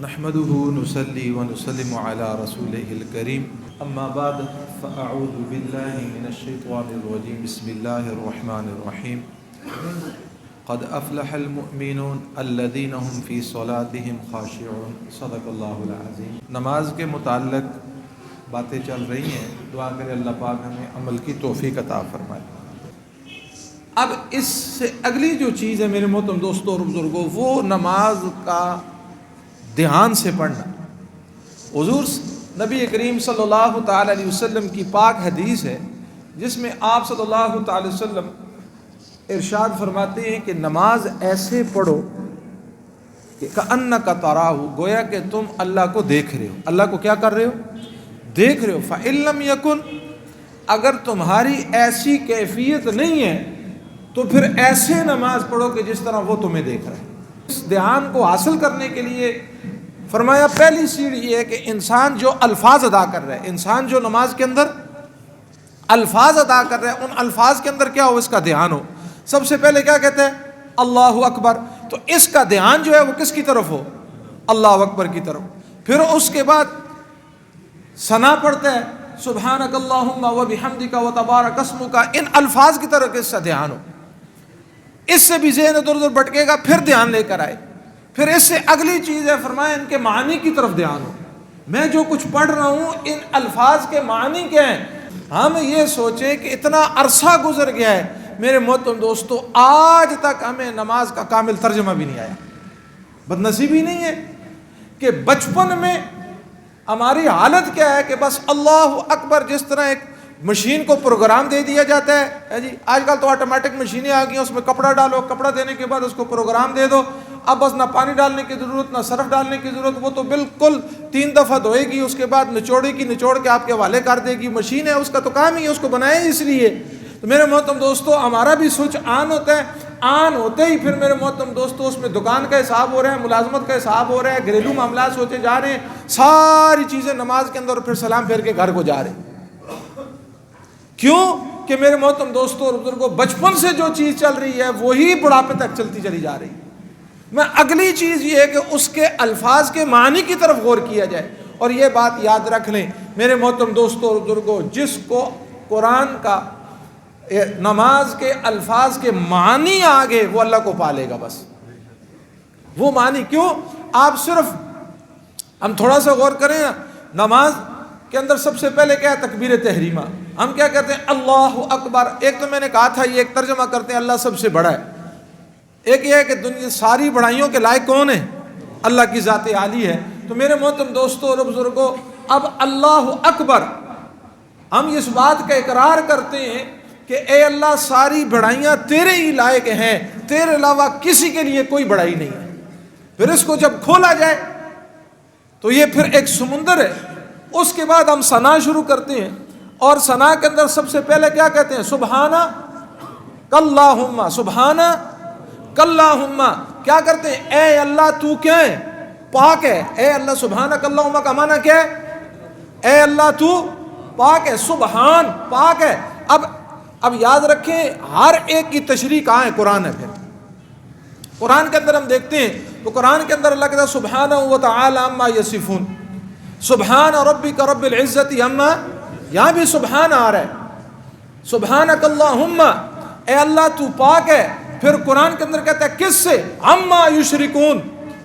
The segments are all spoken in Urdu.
نحمده نصلي ونسلم على رسوله الكريم اما بعد فاعوذ بالله من الشيطان الرجيم بسم الله الرحمن الرحيم قد افلح المؤمنون الذين هم في صلاتهم خاشعون صدق اللہ العظیم۔ نماز کے متعلق باتیں چل رہی ہیں، دعا کرے اللہ پاک ہمیں عمل کی توفیق عطا فرمائے۔ اب اس سے اگلی جو چیز ہے میرے محترم دوستوں اور بزرگوں، وہ نماز کا دھیان سے پڑھنا۔ حضور نبی کریم صلی اللہ تعالی علیہ وسلم کی پاک حدیث ہے جس میں آپ صلی اللہ تعالی وسلم ارشاد فرماتے ہیں کہ نماز ایسے پڑھو کہ کأنک تراہ، گویا کہ تم اللہ کو دیکھ رہے ہو۔ اللہ کو کیا کر رہے ہو؟ دیکھ رہے ہو۔ فإن لم یکن، اگر تمہاری ایسی کیفیت نہیں ہے تو پھر ایسے نماز پڑھو کہ جس طرح وہ تمہیں دیکھ رہا ہے۔ اس دھیان کو حاصل کرنے کے لیے فرمایا پہلی سیڑھی یہ ہے کہ انسان جو الفاظ ادا کر رہا ہے، انسان جو نماز کے اندر الفاظ ادا کر رہا ہے، ان الفاظ کے اندر کیا ہو؟ اس کا دھیان ہو۔ سب سے پہلے کیا کہتے ہیں؟ اللہ اکبر، تو اس کا دھیان جو ہے وہ کس کی طرف ہو؟ اللہ اکبر کی طرف۔ پھر اس کے بعد ثنا پڑھتا ہے سبحانک اللہم و بحمدک و تبارک اسمک، ان الفاظ کی طرف اس کا دھیان ہو۔ اس سے بھی ذہن ادھر ادھر بھٹکے گا، پھر دھیان لے کر آئے۔ پھر اس سے اگلی چیز ہے، فرمایا ان کے معنی کی طرف دھیان ہو۔ میں جو کچھ پڑھ رہا ہوں ان الفاظ کے معنی کیا ہیں؟ ہم یہ سوچیں کہ اتنا عرصہ گزر گیا ہے میرے محترم دوستو، آج تک ہمیں نماز کا کامل ترجمہ بھی نہیں آیا۔ بدنصیبی نہیں ہے کہ بچپن میں ہماری حالت کیا ہے کہ بس اللہ اکبر، جس طرح ایک مشین کو پروگرام دے دیا جاتا ہے جی، آج کل تو آٹومیٹک مشینیں آ گئی ہیں، اس میں کپڑا ڈالو، کپڑا دینے کے بعد اس کو پروگرام دے دو، اب بس نہ پانی ڈالنے کی ضرورت نہ صرف ڈالنے کی ضرورت، وہ تو بالکل 3 دفعہ دھوئے گی، اس کے بعد نچوڑے گی، نچوڑ کے آپ کے حوالے کر دے گی۔ مشین ہے، اس کا تو کام ہی ہے، اس کو بنایا ہی اس لیے۔ تو میرے محترم دوستو، ہمارا بھی سوئچ آن ہوتا ہے، آن ہوتے ہی پھر میرے محترم دوستو اس میں دکان کا حساب ہو رہا ہے، ملازمت کا حساب ہو رہا ہے، گھریلو معاملات ہوتے جا رہے ہیں، ساری چیزیں نماز کے اندر، اور پھر سلام پھیر کے گھر کو جا رہے ہیں۔ کیوں کہ میرے محترم دوستو اور بزرگوں، بچپن سے جو چیز چل رہی ہے وہی بڑھاپے تک چلتی چلی جا رہی ہے۔ میں اگلی چیز یہ ہے کہ اس کے الفاظ کے معنی کی طرف غور کیا جائے، اور یہ بات یاد رکھ لیں میرے محترم دوستو اور بزرگوں، جس کو قرآن کا نماز کے الفاظ کے معنی آگے، وہ اللہ کو پالے گا۔ بس وہ معنی کیوں؟ آپ صرف ہم تھوڑا سا غور کریں نا، نماز کے اندر سب سے پہلے کیا ہے؟ تکبیر تحریمہ۔ ہم کیا کہتے ہیں؟ اللہ اکبر۔ ایک تو میں نے کہا تھا یہ ایک ترجمہ کرتے ہیں اللہ سب سے بڑا ہے، ایک یہ ہے کہ دنیا ساری بڑائیوں کے لائق کون ہے؟ اللہ کی ذات عالی ہے۔ تو میرے محترم دوستو اور بزرگوں، اب اللہ اکبر، ہم اس بات کا اقرار کرتے ہیں کہ اے اللہ ساری بڑائیاں تیرے ہی لائق ہیں، تیرے علاوہ کسی کے لیے کوئی بڑائی نہیں ہے۔ پھر اس کو جب کھولا جائے تو یہ پھر ایک سمندر ہے۔ اس کے بعد ہم ثنا شروع کرتے ہیں، اور ثنا کے اندر سب سے پہلے کیا کہتے ہیں؟ سبحانہ کاللہم، سبحانہ کاللہم۔ کیا کرتے ہیں؟ اے اللہ تو کیا ہے؟ پاک ہے۔ اے اللہ، سبحانہ کاللہم کا معنی کیا ہے؟ اے اللہ تو پاک ہے، سبحان پاک ہے۔ اب یاد رکھیں ہر ایک کی تشریح کہاں ہے؟ قرآن ہے۔ پھر قرآن کے اندر ہم دیکھتے ہیں تو قرآن کے اندر اللہ کہتا ہے سبحانہ وتعالی عما یصفون، سبحان ربک رب العزت عما، یہاں بھی سبحان آ رہا ہے، سبحانک اللہم، اے اللہ تو پاک ہے۔ پھر قرآن کے اندر کہتا ہے کس سے؟ عما یشرکون،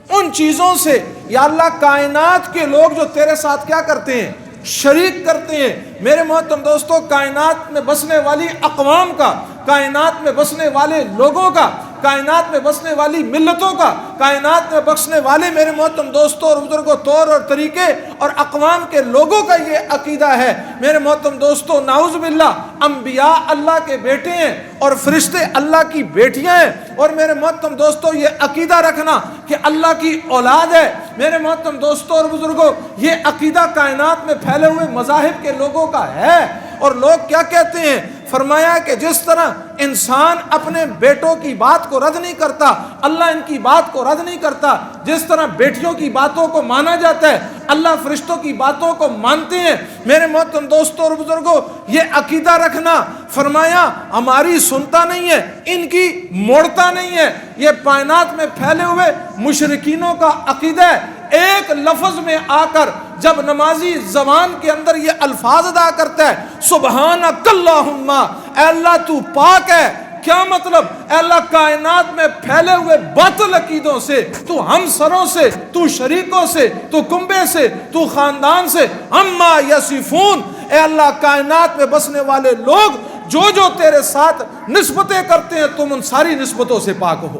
ان چیزوں سے یا اللہ کائنات کے لوگ جو تیرے ساتھ کیا کرتے ہیں؟ شریک کرتے ہیں۔ میرے محترم دوستو، کائنات میں بسنے والی اقوام کا، کائنات میں بسنے والے لوگوں کا، کائنات میں بسنے والی ملتوں کا، کائنات میں بسنے والے میرے محترم دوستوں اور بزرگوں طور اور طریقے اور اقوام کے لوگوں کا یہ عقیدہ ہے میرے محترم دوستوں، نعوذ باللہ، انبیاء اللہ کے بیٹے ہیں اور فرشتے اللہ کی بیٹیاں ہیں، اور میرے محترم دوستوں یہ عقیدہ رکھنا کہ اللہ کی اولاد ہے، میرے محترم دوستوں اور بزرگوں یہ عقیدہ کائنات میں پھیلے ہوئے مذاہب کے لوگوں کا ہے۔ اور لوگ کیا کہتے ہیں؟ فرمایا کہ جس طرح انسان اپنے بیٹوں کی بات کو رد نہیں کرتا، اللہ ان کی بات کو رد نہیں کرتا، جس طرح بیٹیوں کی باتوں کو مانا جاتا ہے اللہ فرشتوں کی باتوں کو مانتے ہیں۔ میرے محترم دوستوں اور بزرگوں، یہ عقیدہ رکھنا، فرمایا ہماری سنتا نہیں ہے، ان کی موڑتا نہیں ہے، یہ کائنات میں پھیلے ہوئے مشرکینوں کا عقیدہ ہے۔ ایک لفظ میں آ کر جب نمازی زبان کے اندر یہ الفاظ ادا کرتا ہے سبحانک اللہم، اے اللہ تو پاک ہے، کیا مطلب؟ اے اللہ کائنات میں پھیلے ہوئے باطل عقیدوں سے، تو ہم سروں سے، تو شریکوں سے، تو کنبے سے، تو خاندان سے، عما یصفون، اے اللہ کائنات میں بسنے والے لوگ جو جو تیرے ساتھ نسبتیں کرتے ہیں تم ان ساری نسبتوں سے پاک ہو۔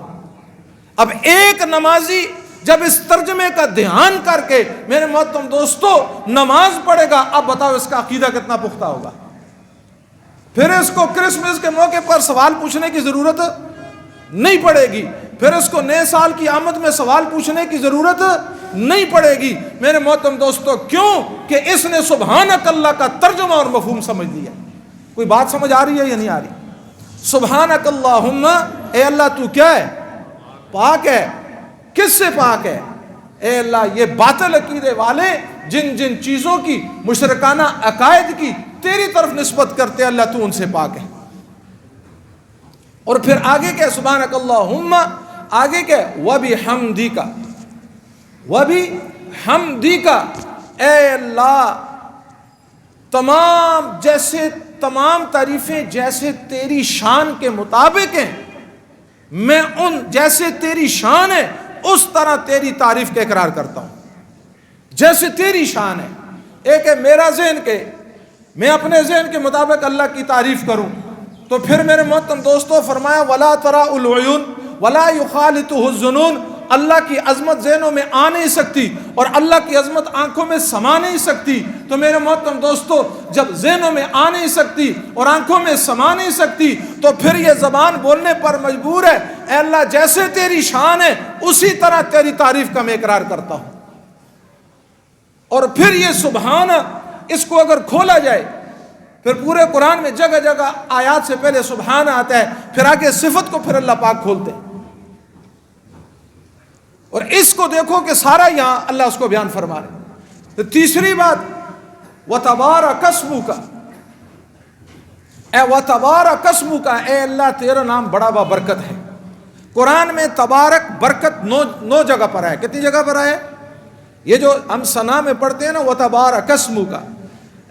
اب ایک نمازی جب اس ترجمے کا دھیان کر کے میرے محترم دوستو نماز پڑھے گا، اب بتاؤ اس کا عقیدہ کتنا پختہ ہوگا۔ پھر اس کو کرسمس کے موقع پر سوال پوچھنے کی ضرورت نہیں پڑے گی، پھر اس کو نئے سال کی آمد میں سوال پوچھنے کی ضرورت نہیں پڑے گی میرے محترم دوستو۔ کیوں کہ اس نے سبحانک اللہ کا ترجمہ اور مفہوم سمجھ لیا۔ کوئی بات سمجھ آ رہی ہے یا نہیں آ رہی؟ سبحانک اللہم، اے اللہ تو کیا ہے؟ پاک ہے۔ کس سے پاک ہے؟ اے اللہ یہ باطل عقیدے والے جن جن چیزوں کی مشرکانہ عقائد کی تیری طرف نسبت کرتے ہیں، اللہ تو ان سے پاک ہے۔ اور پھر آگے کیا؟ سبحانک اللہم، آگے کیا؟ وَبِحَمْدِكَ، وَبِحَمْدِكَ، اے اللہ تمام تعریفیں جیسے تیری شان کے مطابق ہیں، میں ان جیسے تیری شان ہے اس طرح تیری تعریف کا اقرار کرتا ہوں، جیسے تیری شان ہے۔ ایک ہے میرا ذہن کہ میں اپنے ذہن کے مطابق اللہ کی تعریف کروں، تو پھر میرے محترم دوستو فرمایا وَلَا تَرَاءُ الْعُيُونُ وَلَا يُخَالِطُهُ الظُّنُونُ، اللہ کی عظمت ذہنوں میں آ نہیں سکتی اور اللہ کی عظمت آنکھوں میں سما نہیں سکتی۔ تو میرے محترم دوستو جب ذہنوں میں آ نہیں سکتی اور آنکھوں میں سما نہیں سکتی تو پھر یہ زبان بولنے پر مجبور ہے اے اللہ جیسے تیری شان ہے اسی طرح تیری تعریف کا میں اقرار کرتا ہوں۔ اور پھر یہ سبحان، اس کو اگر کھولا جائے پھر پورے قرآن میں جگہ جگہ آیات سے پہلے سبحان آتا ہے، پھر آگے صفت کو پھر اللہ پاک کھولتے ہیں، اور اس کو دیکھو کہ سارا یہاں اللہ اس کو بیان فرما رہے ہیں۔ تو تیسری بات وَتَبَارَكَ اسْمُكَ، اے وَتَبَارَكَ اسْمُكَ، اے اللہ تیرا نام بڑا بابرکت ہے۔ قرآن میں تبارک برکت 9 جگہ پر ہے۔ کتنی جگہ پر ہے؟ یہ جو ہم ثنا میں پڑھتے ہیں نا وَتَبَارَكَ اسْمُكَ،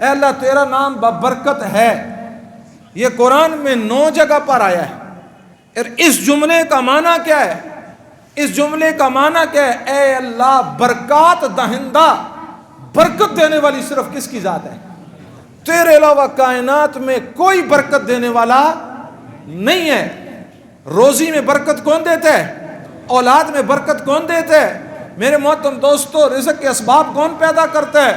اے اللہ تیرا نام بابرکت ہے، یہ قرآن میں 9 جگہ پر آیا ہے۔ اور اس جملے کا معنی کیا ہے؟ اس جملے کا معنی کیا ہے؟ اے اللہ برکات دہندہ، برکت دینے والی صرف کس کی ذات ہے؟ تیرے علاوہ کائنات میں کوئی برکت دینے والا نہیں ہے۔ روزی میں برکت کون دیتا ہے؟ اولاد میں برکت کون دیتا ہے؟ میرے محترم دوستو رزق کے اسباب کون پیدا کرتا ہے؟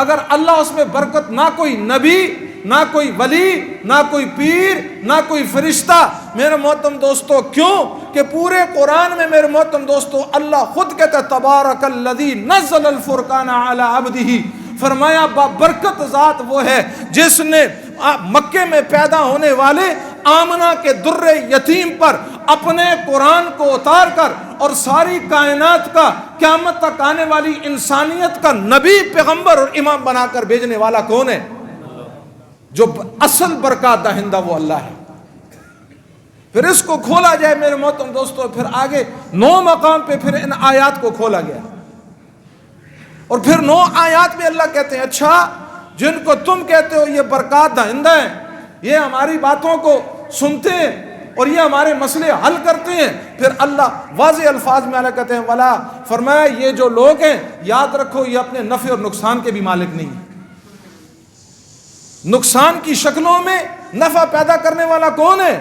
اگر اللہ اس میں برکت، نہ کوئی نبی، نہ کوئی ولی، نہ کوئی پیر، نہ کوئی فرشتہ۔ میرے محترم دوستو کیوں کہ پورے قرآن میں میرے محترم دوستو اللہ خود کہتا ہے تبارک الذی نزل الفرقان علی عبدہ، فرمایا بابرکت ذات وہ ہے جس نے مکے میں پیدا ہونے والے آمنہ کے در یتیم پر اپنے قرآن کو اتار کر اور ساری کائنات کا قیامت تک آنے والی انسانیت کا نبی، پیغمبر اور امام بنا کر بھیجنے والا کون ہے؟ جو اصل برکات دہندہ وہ اللہ ہے۔ پھر اس کو کھولا جائے میرے محترم دوستو، پھر آگے 9 مقام پہ پھر ان آیات کو کھولا گیا، اور پھر 9 آیات میں اللہ کہتے ہیں اچھا جن کو تم کہتے ہو یہ برکات دہندہ ہیں، یہ ہماری باتوں کو سنتے ہیں اور یہ ہمارے مسئلے حل کرتے ہیں، پھر اللہ واضح الفاظ میں اللہ کہتے ہیں ولا، فرمایا یہ جو لوگ ہیں یاد رکھو یہ اپنے نفع اور نقصان کے بھی مالک نہیں ہیں۔ نقصان کی شکلوں میں نفع پیدا کرنے والا کون ہے؟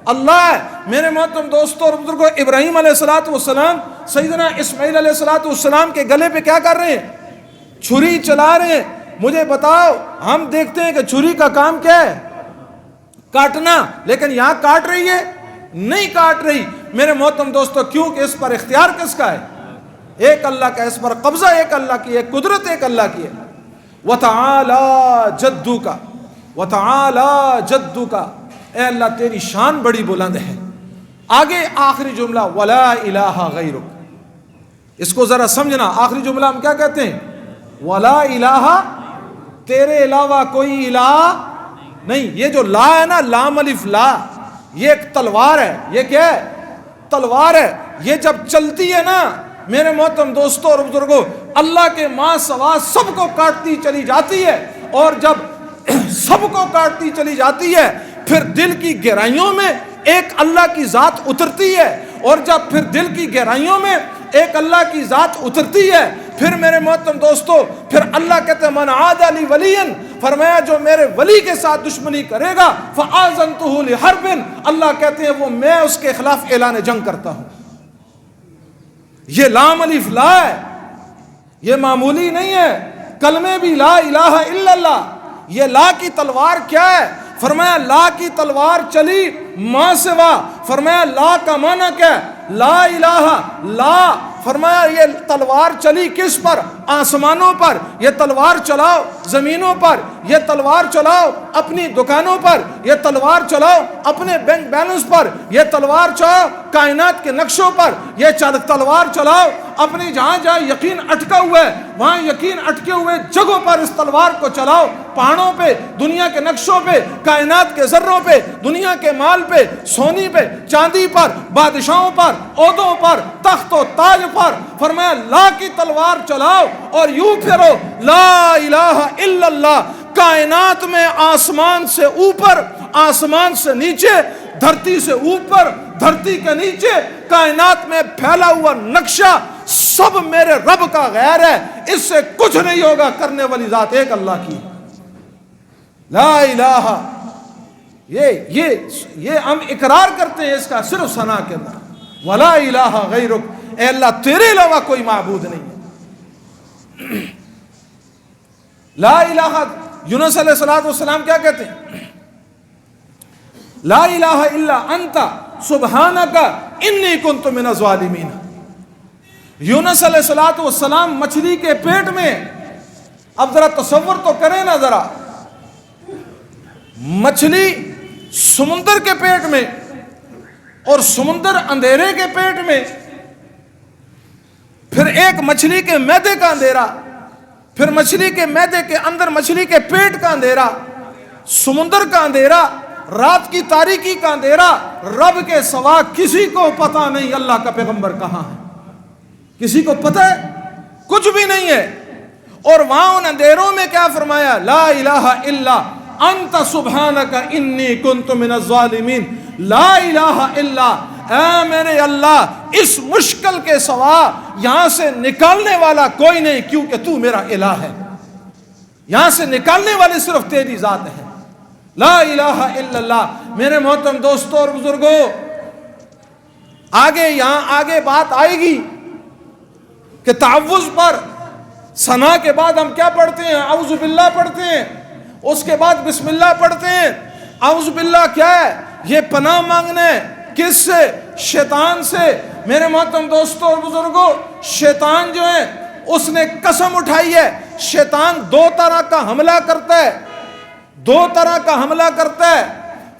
اللہ ہے۔ میرے محترم دوستوں اور بزرگوں، ابراہیم علیہ السلام سیدنا اسماعیل علیہ السلام کے گلے پہ کیا کر رہے ہیں؟ چھری چلا رہے ہیں۔ مجھے بتاؤ، ہم دیکھتے ہیں کہ چھری کا کام کیا ہے؟ کاٹنا، لیکن یہاں کاٹ رہی ہے؟ نہیں کاٹ رہی۔ میرے محترم دوستو کیونکہ اس پر اختیار کس کا ہے؟ ایک اللہ کا، اس پر قبضہ ایک اللہ کی ہے، قدرت ایک اللہ کی ہے۔ وَتَعَالَى جَدُّكَ، وَتَعَالَى جَدُّكَ، اے اللہ تیری شان بڑی بلند ہے۔ آگے آخری جملہ وَلَا إِلَٰهَ غَيْرُكَ، اس کو ذرا سمجھنا۔ آخری جملہ ہم کیا کہتے ہیں؟ وَلَا إِلَٰهَ، تیرے علاوہ کوئی الہ نہیں۔ یہ جو لا ہے نا، لام الف لا، یہ ایک تلوار ہے۔ یہ کیا ہے؟ تلوار ہے۔ یہ جب چلتی ہے نا میرے محترم دوستوں اور بزرگوں، اللہ کے ماں سوا سب کو کاٹتی چلی جاتی ہے، اور جب سب کو کاٹتی چلی جاتی ہے پھر دل کی گہرائیوں میں ایک اللہ کی ذات اترتی ہے، اور جب پھر دل کی گہرائیوں میں ایک اللہ کی ذات اترتی ہے، پھر میرے محترم دوستو پھر اللہ کہتے ہیں من عاد لی ولی، فرمایا جو میرے ولی کے ساتھ دشمنی کرے گا فآذنتہ لحرب، اللہ کہتے ہیں وہ میں اس کے خلاف اعلان جنگ کرتا ہوں۔ یہ لام الف لا ہے، یہ معمولی نہیں ہے، کلمے بھی لا الہ الا اللہ۔ یہ لا کی تلوار کیا ہے؟ فرمایا لا کی تلوار چلی ماں سوا، فرمایا لا کا معنی کیا ہے؟ لا الہ، لا، فرمایا یہ تلوار چلی کس پر؟ آسمانوں پر، یہ تلوار چلاؤ زمینوں پر، یہ تلوار چلاؤ اپنی دکانوں پر، یہ تلوار چلاؤ اپنے بینک بیلنس پر، یہ تلوار چلاؤ کائنات کے نقشوں پر، یہ تلوار چلاؤ اپنی جہاں جہاں یقین اٹکا ہوا ہے وہاں یقین اٹکے ہوئے جگہوں پر اس تلوار کو چلاؤ، پہاڑوں پہ، دنیا کے نقشوں پہ، کائنات کے ذروں پہ، دنیا کے مال پہ، سونی پہ، چاندی پر، بادشاہوں پر، عہدوں پر، تخت و تاج پر، فرمایا لا کی تلوار چلاؤ اور یوں پھرو لا الہ الا اللہ۔ کائنات میں آسمان سے اوپر، آسمان سے نیچے، دھرتی سے اوپر، دھرتی کے نیچے، کائنات میں پھیلا ہوا نقشہ سب میرے رب کا غیر ہے، اس سے کچھ نہیں ہوگا، کرنے والی ذات ایک اللہ کی، لا الہ۔ یہ ہم اقرار کرتے ہیں اس کا صرف ثنا کے اندر، ولا الہ غیرک، اے اللہ تیرے علاوہ کوئی معبود نہیں ہے۔ لا الہ، یونس علیہ السلام کیا کہتے ہیں؟ لا الہ الا انت سبحانک انی کنت من الظالمین۔ یونس علیہ السلام مچھلی کے پیٹ میں، اب ذرا تصور تو کریں نا ذرا، مچھلی سمندر کے پیٹ میں اور سمندر اندھیرے کے پیٹ میں، پھر ایک مچھلی کے معدے کا اندھیرا، پھر مچھلی کے معدے کے اندر مچھلی کے پیٹ کا اندھیرا، سمندر کا اندھیرا، رات کی تاریکی کا اندھیرا، رب کے سوا کسی کو پتہ نہیں اللہ کا پیغمبر کہاں ہے، کسی کو پتہ ہے؟ کچھ بھی نہیں ہے۔ اور وہاں ان اندھیروں میں کیا فرمایا؟ لا الہ الا انت سبحانک انی کنت من الظالمین، لا الہ الا، اے میرے اللہ اس مشکل کے سوا یہاں سے نکالنے والا کوئی نہیں، کیونکہ تو میرا الہ ہے، یہاں سے نکالنے والے صرف تیری ذات ہے، لا الہ الا اللہ۔ میرے محترم دوستوں اور بزرگوں، آگے یہاں آگے بات آئے گی کہ تعوذ پر ثنا کے بعد ہم کیا پڑھتے ہیں؟ اعوذ باللہ پڑھتے ہیں، اس کے بعد بسم اللہ پڑھتے ہیں۔ اعوذ باللہ کیا ہے؟ یہ پناہ مانگنا ہے، کس سے؟ شیطان سے۔ میرے محترم دوستوں اور بزرگوں، شیطان جو ہے اس نے قسم اٹھائی ہے، شیطان دو طرح کا حملہ کرتا ہے، دو طرح کا حملہ کرتا ہے۔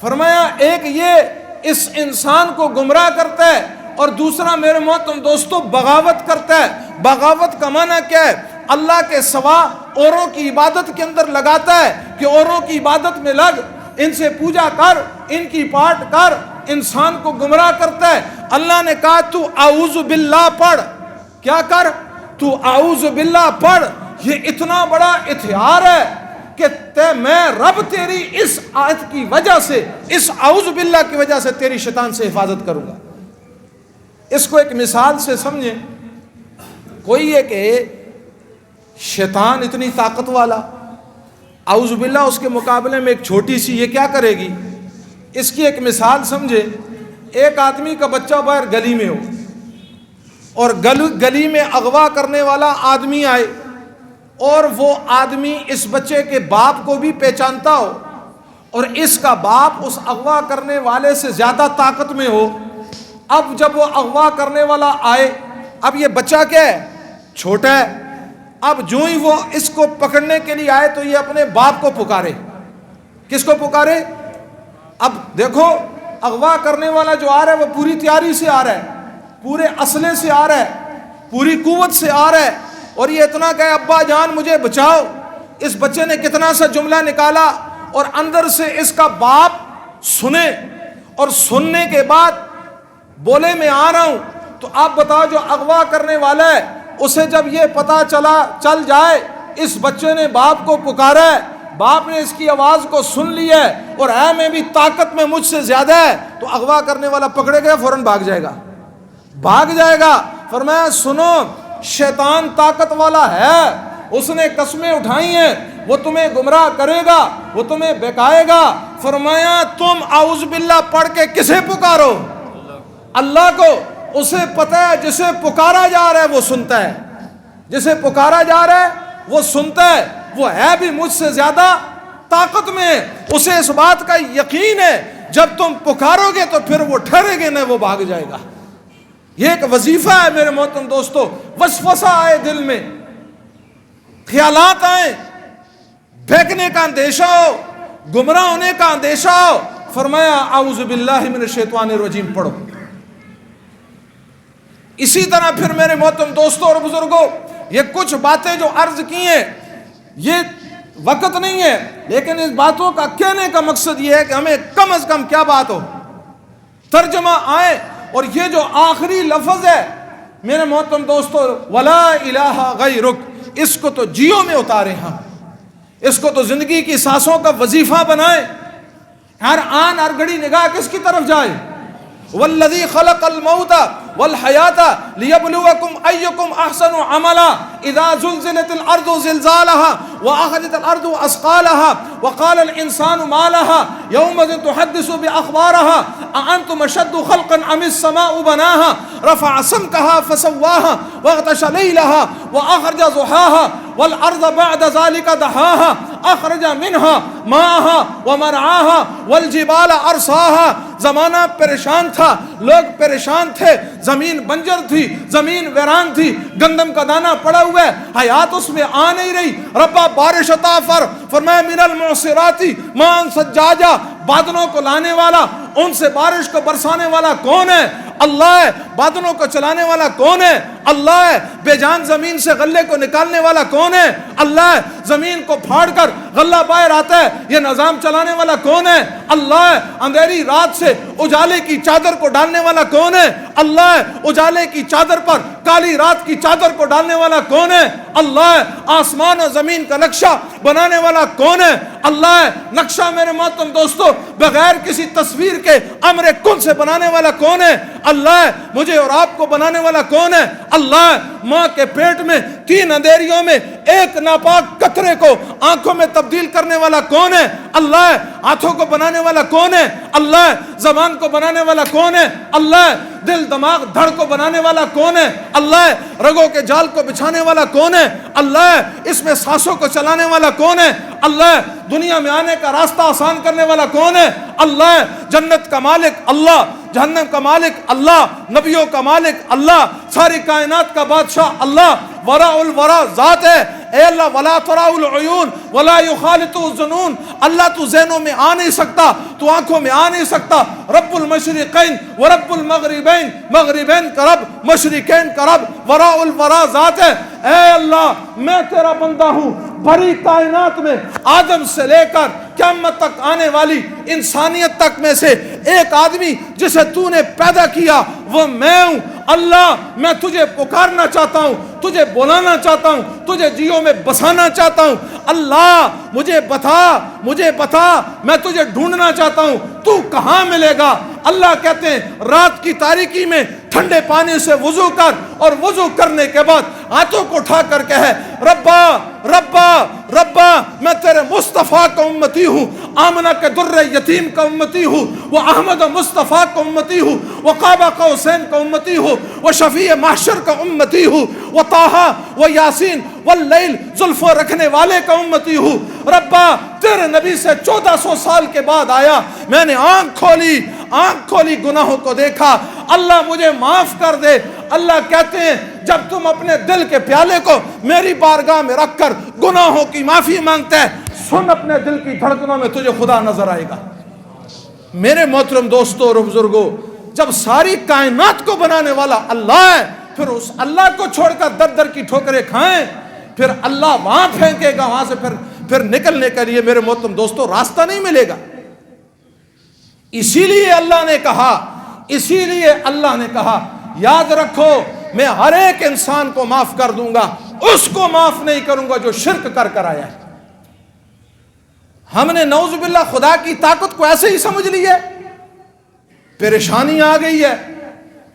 فرمایا ایک یہ اس انسان کو گمراہ کرتا ہے، اور دوسرا میرے محترم دوستوں بغاوت کرتا ہے۔ بغاوت کا معنی کیا ہے؟ اللہ کے سوا اوروں کی عبادت کے اندر لگاتا ہے کہ اوروں کی عبادت میں لگ، ان سے پوجا کر، ان کی پاٹ کر، انسان کو گمراہ کرتا ہے۔ اللہ نے کہا تو اعوذ باللہ پڑھ، کیا کر؟ تو اعوذ باللہ پڑھ۔ یہ اتنا بڑا اتحار ہے کہ میں رب تیری اس آیت کی وجہ سے، اس اعوذ باللہ کی وجہ سے تیری شیطان سے حفاظت کروں گا۔ اس کو ایک مثال سے سمجھیں، کوئی ہے کہ شیطان اتنی طاقت والا، اعوذ باللہ اس کے مقابلے میں ایک چھوٹی سی، یہ کیا کرے گی؟ اس کی ایک مثال سمجھے، ایک آدمی کا بچہ باہر گلی میں ہو، اور گلی میں اغوا کرنے والا آدمی آئے، اور وہ آدمی اس بچے کے باپ کو بھی پہچانتا ہو، اور اس کا باپ اس اغوا کرنے والے سے زیادہ طاقت میں ہو۔ اب جب وہ اغوا کرنے والا آئے، اب یہ بچہ کیا ہے؟ چھوٹا ہے۔ اب جو ہی وہ اس کو پکڑنے کے لیے آئے تو یہ اپنے باپ کو پکارے۔ کس کو پکارے؟ اب دیکھو اغوا کرنے والا جو آ رہا ہے وہ پوری تیاری سے آ رہا ہے، پورے اسلحے سے آ رہا ہے، پوری قوت سے آ رہا ہے، اور یہ اتنا کہے ابا جان مجھے بچاؤ۔ اس بچے نے کتنا سا جملہ نکالا، اور اندر سے اس کا باپ سنے، اور سننے کے بعد بولے میں آ رہا ہوں، تو آپ بتاؤ جو اغوا کرنے والا ہے اسے جب یہ پتہ چل جائے اس بچے نے باپ کو پکارا ہے, باپ نے اس کی آواز کو سن لی ہے اور ہے میں بھی طاقت میں مجھ سے زیادہ ہے, تو اغوا کرنے والا پکڑے گا فوراً بھاگ جائے گا. فرمایا سنو شیطان طاقت والا ہے, اس نے قسمیں اٹھائی ہیں, وہ تمہیں گمراہ کرے گا, وہ تمہیں بہکائے گا. فرمایا تم اعوذ باللہ پڑھ کے کسے پکارو؟ اللہ کو. اسے پتہ ہے جسے پکارا جا رہا ہے وہ سنتا ہے, جسے پکارا جا رہا ہے وہ سنتا ہے, وہ ہے بھی مجھ سے زیادہ طاقت میں. اسے اس بات کا یقین ہے جب تم پکارو گے تو پھر وہ ٹھہرے گے نہ, وہ بھاگ جائے گا. یہ ایک وظیفہ ہے میرے محترم دوستو. وسوسہ آئے دل میں, خیالات آئیں, بہکنے کا اندیشہ ہو, گمراہ ہونے کا اندیشہ ہو, فرمایا اعوذ باللہ من الشیطان الرجیم پڑھو. اسی طرح پھر میرے محترم دوستوں اور بزرگوں, یہ کچھ باتیں جو عرض کی ہیں یہ وقت نہیں ہے, لیکن اس باتوں کا کہنے کا مقصد یہ ہے کہ ہمیں کم از کم کیا بات ہو, ترجمہ آئے. اور یہ جو آخری لفظ ہے میرے محترم دوستو, ولا الہ غیرک, اس کو تو جیو میں اتاریں, ہم اس کو تو زندگی کی سانسوں کا وظیفہ بنائیں. ہر آن ہر گھڑی نگاہ کس کی طرف جائے؟ والذی خلق الموت والحیات لیبلوکم ایکم احسن عملا اذا زلزلت الارض زلزالها واخرجت الارض اثقالها وقال الانسان ما لها یومئذ تحدث باخبارها اانتم اشد خلقا ام السماء بناها رفع سمكها فسواها واغطش ليلها واخرج ضحاها والارض بعد ذلك دحاها اخرج منها ماءها ومرعاها والجبال ارساها. زمانہ پریشان تھا, لوگ پریشان تھے, زمین بنجر تھی, زمین ویران تھی, گندم کا دانہ پڑا ہوا ہے, حیات اس میں آ نہیں رہی. ربا بارش عطا فرمایا من المعصرات ماء ثجاجا, بادلوں کو لانے والا, ان سے بارش کو برسانے والا کون ہے؟ اللہ ہے. بادلوں کو چلانے والا کون ہے؟ اللہ ہے. بے جان زمین سے غلے کو نکالنے والا کون ہے؟ اللہ ہے. زمین کو پھاڑ کر غلہ باہر آتا ہے, یہ نظام چلانے والا کون ہے؟ اللہ ہے. اندھیری رات سے اجالے کی چادر کو ڈالنے والا کون ہے؟ اللہ ہے. اجالے کی چادر پر کالی رات کی چادر کو ڈالنے والا کون ہے؟ اللہ ہے. آسمان اور زمین کا نقشہ بنانے والا کون ہے؟ اللہ ہے. نقشہ میرے محترم دوستو بغیر کسی تصویر کے امر کن سے بنانے والا کون ہے؟ اللہ ہے. مجھے اور آپ کو بنانے والا کون ہے؟ اللہ ہے. ماں کے پیٹ میں 3 اندھیریوں میں ایک ناپاک قطرے کو آنکھوں میں تبدیل کرنے والا کون ہے؟ اللہ ہے. ہاتھوں کو بنانے والا کون ہے؟ اللہ ہے. زبان کو بنانے والا کون ہے؟ اللہ ہے. دل دماغ دھڑ کو بنانے والا کون ہے؟ اللہ ہے. رگوں کے جال کو بچھانے والا کون ہے؟ اللہ ہے. اس میں سانسوں کو چلانے والا کون ہے؟ اللہ ہے. دنیا میں آنے کا راستہ آسان کرنے والا کون ہے؟ اللہ ہے. جنت کا مالک اللہ, جہنم کا مالک اللہ, نبیوں کا مالک اللہ, ساری کائنات کا بادشاہ اللہ, وراء الورا ذات ہے. اے اللہ ولا تراء العیون ولا یخالط الظنون, اللہ تو ذہنوں میں آ نہیں سکتا, تو آنکھوں میں آ نہیں سکتا. رب المشرقین ورب المغربین, مغربین کا رب, مشرقین کا رب, وراء الورا ذات ہے. اے اللہ میں تیرا بندہ ہوں, بھری کائنات میں آدم سے لے کر قیامت تک آنے والی انسانیت تک میں سے ایک آدمی جسے تو نے پیدا کیا وہ میں ہوں. اللہ میں تجھے پکارنا چاہتا ہوں, تجھے بلانا چاہتا ہوں, تجھے جیو میں بسانا چاہتا ہوں. اللہ مجھے بتا, میں تجھے ڈھونڈنا چاہتا ہوں, تو کہاں ملے گا؟ اللہ کہتے ہیں رات کی تاریکی میں ٹھنڈے پانی سے وضو کر, اور وضو کرنے کے بعد ہاتھوں کو اٹھا کر کہے ربا ربا ربا میں تیرے مصطفیٰ کا امتی ہوں, آمنہ کے در یتیم کا امتی ہوں, وہ احمد مصطفیٰ کا امتی ہوں, وہ قابہ قوسین کا امتی ہوں, وہ شفیع محشر کا امتی ہوں, وہ طٰہٰ وہ یاسین واللیل زلف رکھنے والے کا امتی ہوں. ربا تیرے نبی سے 1400 سال کے بعد آیا, میں نے آنکھ کھولی گناہوں کو دیکھا, اللہ مجھے معاف کر دے. اللہ کہتے ہیں جب تم اپنے دل کے پیالے کو میری بارگاہ میں رکھ کر گناہوں کی معافی مانگتے ہیں, سن اپنے دل کی دھڑکنوں میں تجھے خدا نظر آئے گا. میرے محترم دوستوں اور بزرگوں, جب ساری کائنات کو بنانے والا اللہ ہے, پھر اس اللہ کو چھوڑ کر در در کی ٹھوکریں کھائیں, پھر اللہ وہاں پھینکے گا, وہاں سے پھر نکلنے کے لیے میرے محترم دوستوں راستہ نہیں ملے گا. اسی لیے اللہ نے کہا یاد رکھو میں ہر ایک انسان کو معاف کر دوں گا، اس کو معاف نہیں کروں گا جو شرک کر آیا ہے۔ ہم نے نعوذ باللہ خدا کی طاقت کو ایسے ہی سمجھ لی ہے، پریشانی آ گئی ہے،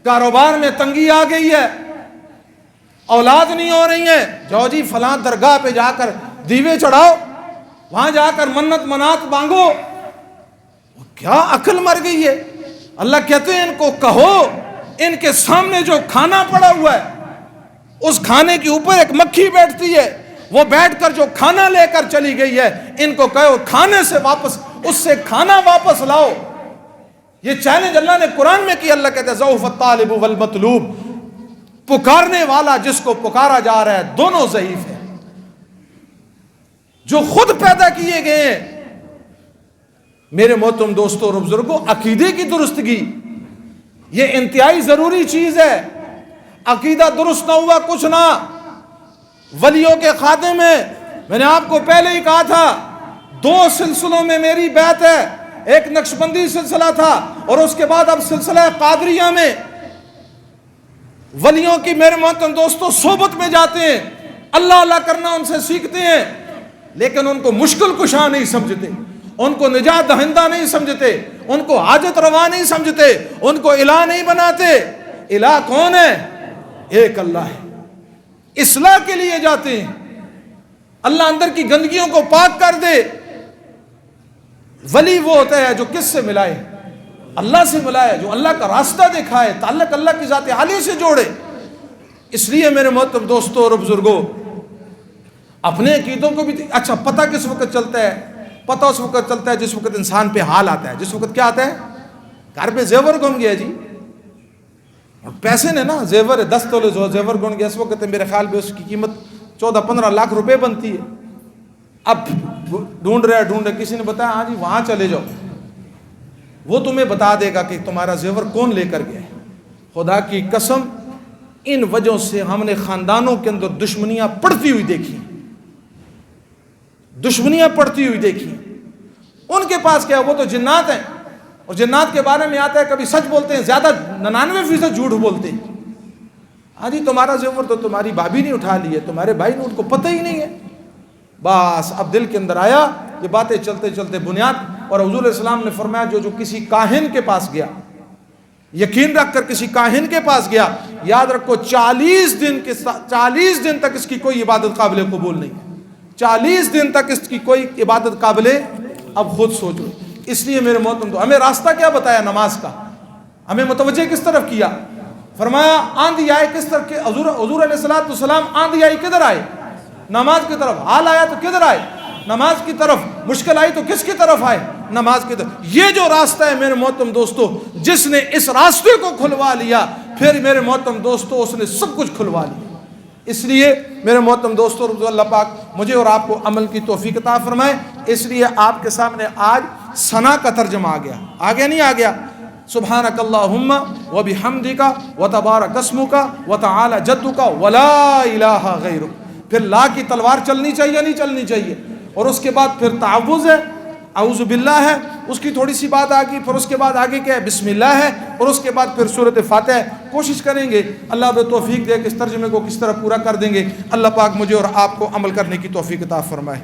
کاروبار میں تنگی آ گئی ہے، اولاد نہیں ہو رہی ہے، جاؤ جی فلاں درگاہ پہ جا کر دیوے چڑھاؤ، وہاں جا کر منت منات مانگو۔ کیا عقل مر گئی ہے؟ اللہ کہتے ہیں ان کو کہو، ان کے سامنے جو کھانا پڑا ہوا ہے اس کھانے کے اوپر ایک مکھی بیٹھتی ہے، وہ بیٹھ کر جو کھانا لے کر چلی گئی ہے، ان کو کہو کھانے سے واپس، اس سے کھانا واپس لاؤ۔ یہ چیلنج اللہ نے قرآن میں کی۔ اللہ کہتے ہیں ضعف الطالب والمطلوب، پکارنے والا جس کو پکارا جا رہا ہے دونوں ضعیف ہیں۔ جو خود پیدا کیے گئے ہیں، میرے محترم دوستوں اور بزرگوں، عقیدے کی درستگی یہ انتہائی ضروری چیز ہے۔ عقیدہ درست نہ ہوا کچھ نہ۔ ولیوں کے خادم ہیں، میں نے آپ کو پہلے ہی کہا تھا 2 سلسلوں میں میری بیعت ہے، ایک نقشبندی سلسلہ تھا اور اس کے بعد اب سلسلہ قادریہ میں۔ ولیوں کی میرے محترم دوستوں صحبت میں جاتے ہیں، اللہ اللہ کرنا ان سے سیکھتے ہیں، لیکن ان کو مشکل کشا نہیں سمجھتے، ان کو نجات دہندہ نہیں سمجھتے، ان کو حاجت روا نہیں سمجھتے، ان کو الہ نہیں بناتے۔ الہ کون ہے؟ ایک اللہ ہے۔ اصلاح کے لیے جاتے ہیں، اللہ اندر کی گندگیوں کو پاک کر دے۔ ولی وہ ہوتا ہے جو کس سے ملائے؟ اللہ سے ملائے، جو اللہ کا راستہ دکھائے، تعلق اللہ کی ذات عالی سے جوڑے۔ اس لیے میرے محترم دوستوں اور بزرگوں، اپنے عقیدوں کو بھی اچھا پتہ کس وقت چلتا ہے؟ پتہ اس وقت چلتا ہے جس وقت انسان پہ حال آتا ہے، جس وقت کیا آتا ہے؟ گھر پہ زیور گم گیا جی، اور پیسے نے نا زیور 10 تولے زیور گم گیا، اس وقت میرے خیال میں اس کی قیمت 14-15 لاکھ روپے بنتی ہے۔ اب ڈھونڈ رہے کسی نے بتایا ہاں جی وہاں چلے جاؤ، وہ تمہیں بتا دے گا کہ تمہارا زیور کون لے کر گیا ہے۔ خدا کی قسم ان وجہوں سے ہم نے خاندانوں کے اندر دشمنیاں پڑتی ہوئی دیکھی، دشمنیاں پڑتی ہوئی دیکھی۔ ان کے پاس کیا، وہ تو جنات ہیں، اور جنات کے بارے میں آتا ہے کبھی سچ بولتے ہیں، زیادہ 99% جھوٹ بولتے ہیں۔ ہاں جی تمہارا زیور تو تمہاری بھابھی نے اٹھا لی ہے، تمہارے بھائی نے، ان کو پتہ ہی نہیں ہے۔ بس اب دل کے اندر آیا، یہ باتیں چلتے چلتے بنیاد، اور حضور علیہ السلام نے فرمایا جو کسی کاہن کے پاس گیا، یقین رکھ کر کسی کاہن کے پاس گیا، یاد رکھو 40 دن تک اس کی کوئی عبادت قابل قبول نہیں ہے۔ 40 دن تک اس کی کوئی عبادت قابل، اب خود سوچو۔ اس لیے میرے محترم تو ہمیں راستہ کیا بتایا نماز کا، ہمیں متوجہ کس طرف کیا؟ فرمایا آندھی آئے کس طرف، حضور علیہ السلام آندھی آئی کدھر آئے؟ نماز کی طرف۔ حال آیا تو کدھر آئے؟ نماز کی طرف۔ مشکل آئی تو کس کی طرف آئے؟ نماز کی طرف۔ یہ جو راستہ ہے میرے محترم دوستو، جس نے اس راستے کو کھلوا لیا، پھر میرے محترم دوستو اس نے سب کچھ کھلوا لیا۔ اس لیے میرے محترم دوستو اللہ پاک مجھے اور آپ کو عمل کی توفیق عطا فرمائے۔ اس لیے آپ کے سامنے آج ثنا کا ترجمہ آ گیا نہیں آ گیا؟ سبحانک اللہم و بحمدک و تبارک اسمک و تعالی جدک ولا الہ غیرک۔ پھر لا کی تلوار چلنی چاہیے نہیں چلنی چاہیے، اور اس کے بعد پھر تعوذ ہے، اعوذ باللہ ہے، اس کی تھوڑی سی بات آگی، پھر اس کے بعد آگے کیا ہے؟ بسم اللہ ہے، اور اس کے بعد پھر سورۃ فاتحہ ہے۔ کوشش کریں گے اللہ بے توفیق دے کہ اس ترجمے کو کس طرح پورا کر دیں گے۔ اللہ پاک مجھے اور آپ کو عمل کرنے کی توفیق عطا فرمائے۔